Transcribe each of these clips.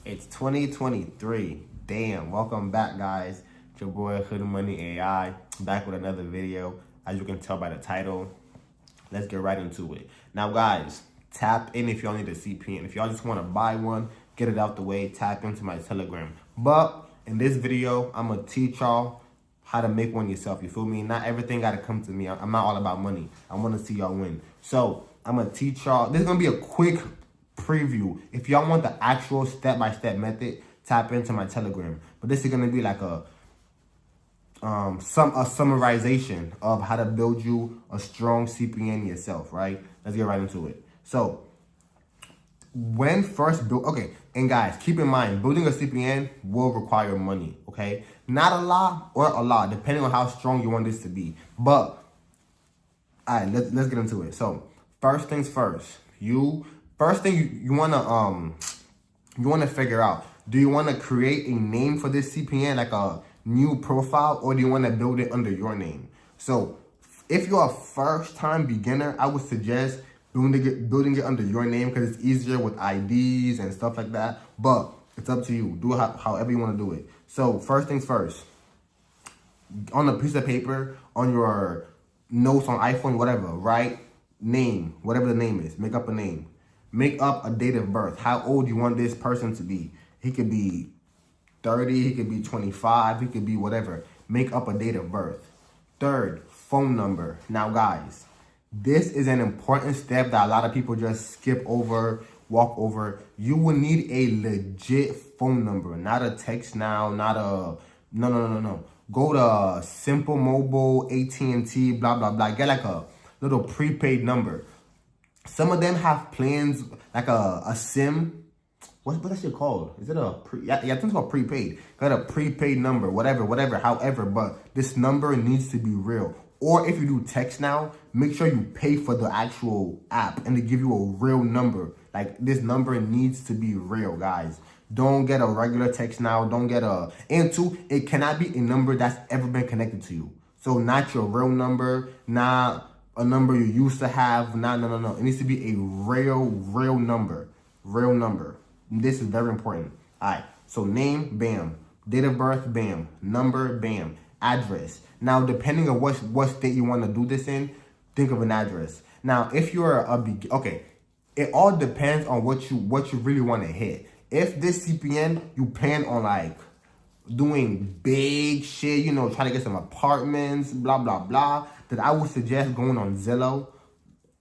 It's 2023. Damn, welcome back, guys. It's your boy Hood Money AI back with another video. As you can tell by the title, let's get right into it. Now, guys, tap in if y'all need a CPN. If y'all just want to buy one, get it out the way, tap into my Telegram. But in this video, I'm gonna teach y'all how to make one yourself. You feel me? Not everything gotta come to me. I'm not all about money. I want to see y'all win. So I'm gonna teach y'all. This is gonna be a quick preview. If y'all want the actual step-by-step method, tap into my Telegram. But this is gonna be like a summarization of how to build you a strong CPN yourself, right? Let's get right into it. So when first build, okay, and guys, keep in mind, building a CPN will require money, okay? Not a lot or a lot, depending on how strong you want this to be. But all right, let's get into it. So first things first, you wanna figure out, do you wanna create a name for this CPN, like a new profile, or do you wanna build it under your name? So if you're a first time beginner, I would suggest building it under your name because it's easier with IDs and stuff like that. But it's up to you. Do it however you want to do it. So first things first, on a piece of paper, on your notes on iPhone, whatever, write name, whatever the name is. Make up a name. Make up a date of birth. How old you want this person to be. He could be 30, he could be 25, he could be whatever. Make up a date of birth. Third, phone number. Now, guys, this is an important step that a lot of people just skip over, walk over. You will need a legit phone number, not a text now, not a, no. Go to Simple Mobile, AT&T, blah, blah, blah. Get like a little prepaid number. Some of them have plans like a SIM. What's that shit called? Is it yeah, I think it's called prepaid. Got a prepaid number, whatever, however, but this number needs to be real. Or if you do text now, make sure you pay for the actual app and they give you a real number. Like, this number needs to be real, guys. Don't get a regular text now. Don't get and two, it cannot be a number that's ever been connected to you. So not your real number, not a number you used to have. No. It needs to be a real number. Real number. This is very important. All right. So name, bam. Date of birth, bam. Number, bam. Address. Now, depending on what state you want to do this in, think of an address. Now, if you're okay, it all depends on what you really want to hit. If this CPN, you plan on like doing big shit, you know, trying to get some apartments, blah, blah, blah, then I would suggest going on Zillow.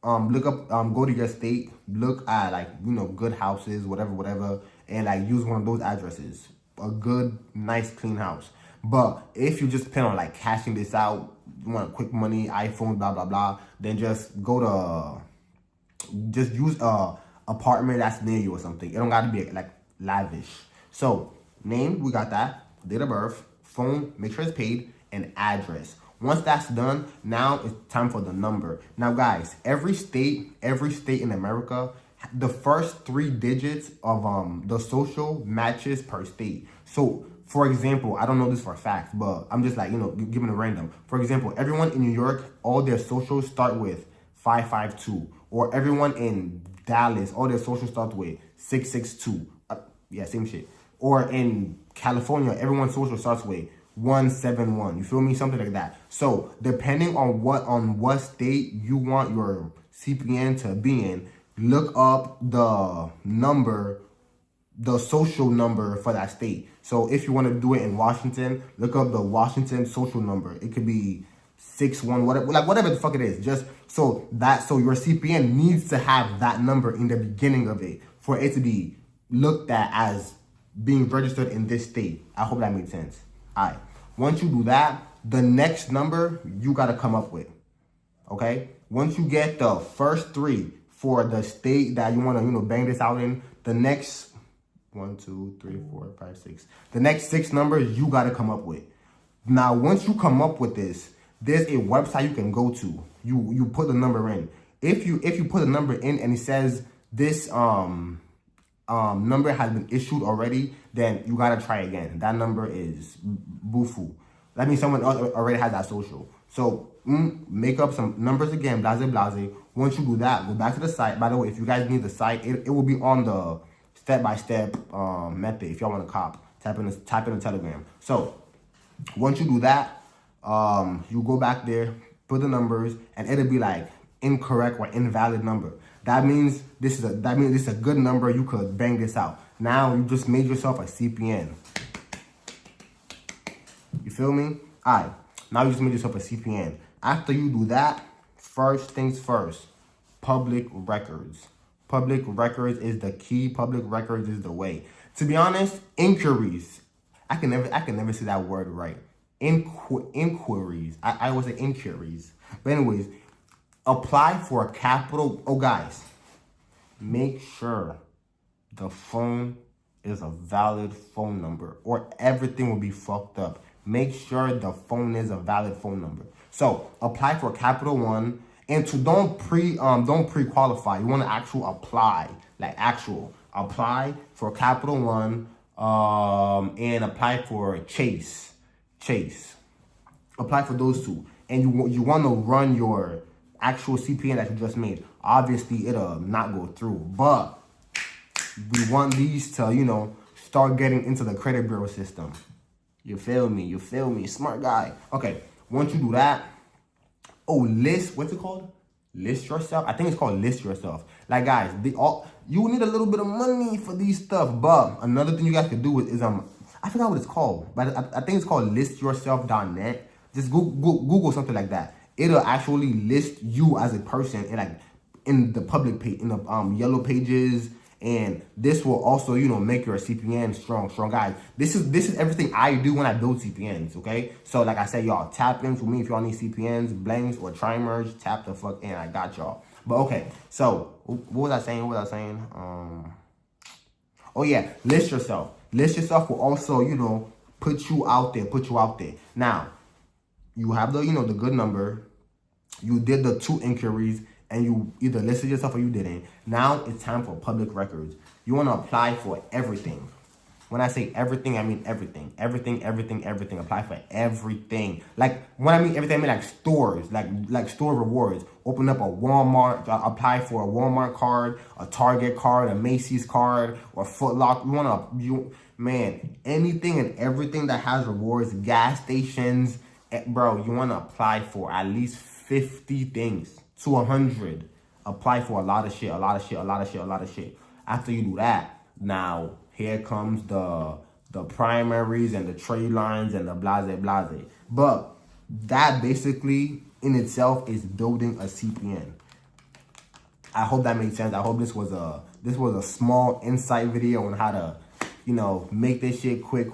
Look up, go to your state, look at like, you know, good houses, whatever, and like use one of those addresses. A good, nice, clean house. But if you just plan on like cashing this out, you want quick money, iPhone, blah, blah, blah, then just use a apartment that's near you or something. It don't got to be like lavish. So name, we got that. Date of birth, phone, make sure it's paid, and address. Once that's done, now it's time for the number. Now, guys, every state in America, the first 3 digits of the social matches per state. So, for example, I don't know this for a fact, but I'm just like, you know, giving a random. For example, everyone in New York, all their socials start with 552. Or everyone in Dallas, all their socials start with 662. Yeah, same shit. Or in California, everyone's social starts with 171. You feel me? Something like that. So depending on what state you want your CPN to be in, look up the number, the social number for that state. So if you want to do it in Washington, look up the Washington social number. It could be 61, whatever the fuck it is. Just so your CPN needs to have that number in the beginning of it for it to be looked at as being registered in this state. I hope that makes sense. All right. Once you do that, the next number you got to come up with. Okay? Once you get the first 3 for the state that you want to, you know, bang this out in, the next 1, 2, 3, 4, 5, 6. The next 6 numbers you got to come up with. Now, once you come up with this, there's a website you can go to. You put the number in. If you put the number in and it says this number has been issued already, then you gotta try again. That number is bufu. That means someone else already has that social. So make up some numbers again, blase. Once you do that, go back to the site. By the way, if you guys need the site, it will be on the step-by-step method. If y'all want to cop, type in the Telegram. So once you do that, you go back there, put the numbers, and it'll be like incorrect or invalid number. That means this is a good number. You could bang this out. Now you just made yourself a CPN. You feel me? Alright. Now you just made yourself a CPN. After you do that, first things first, public records. Public records is the key. Public records is the way. To be honest, inquiries. I can never say that word right. Inquiries. I always say inquiries. But anyways, apply for a capital. Oh, guys, make sure the phone is a valid phone number, or everything will be fucked up. Make sure the phone is a valid phone number. So apply for Capital One, and don't pre-qualify. You want to apply for Capital One, and apply for Chase. Apply for those two, and you want to run your actual CPN that you just made. Obviously, it'll not go through, but we want these to, start getting into the credit bureau system. You feel me? Smart guy. Okay, once you do that, what's it called? List yourself. I think it's called list yourself. Like, guys, you need a little bit of money for these stuff, but another thing you guys can do is I forgot what it's called, but I think it's called listyourself.net. Just Google something like that. It'll actually list you as a person in the public page, in the yellow pages, and this will also make your CPN strong. Guys, this is everything I do when I build CPNs. Okay, so like I said, y'all tap into me if y'all need CPNs, blanks, or tri-merge. Tap the fuck in. I got y'all. But okay, so what was I saying? Oh yeah, list yourself. List yourself will also put you out there. Now you have the the good number. You did the 2 inquiries, and you either listed yourself or you didn't. Now it's time for public records. You want to apply for everything. When I say everything, I mean everything. Everything. Apply for everything. Like, when I mean everything, I mean like stores, like store rewards. Open up a Walmart, apply for a Walmart card, a Target card, a Macy's card, or Foot Locker. Anything and everything that has rewards, gas stations, bro, you want to apply for at least 50 things to 100. Apply for a lot of shit. After you do that, now here comes the primaries and the trade lines and the blase. But that basically in itself is building a CPN. I hope that made sense. I hope this was a small insight video on how to make this shit quick.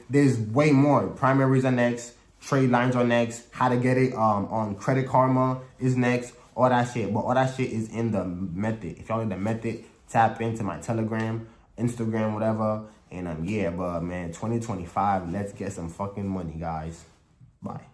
There's way more. Primaries are next. Trade lines are next. How to get it on Credit Karma is next. All that shit. But all that shit is in the method. If y'all need the method, tap into my Telegram, Instagram, whatever. And yeah, but man, 2025, let's get some fucking money, guys. Bye.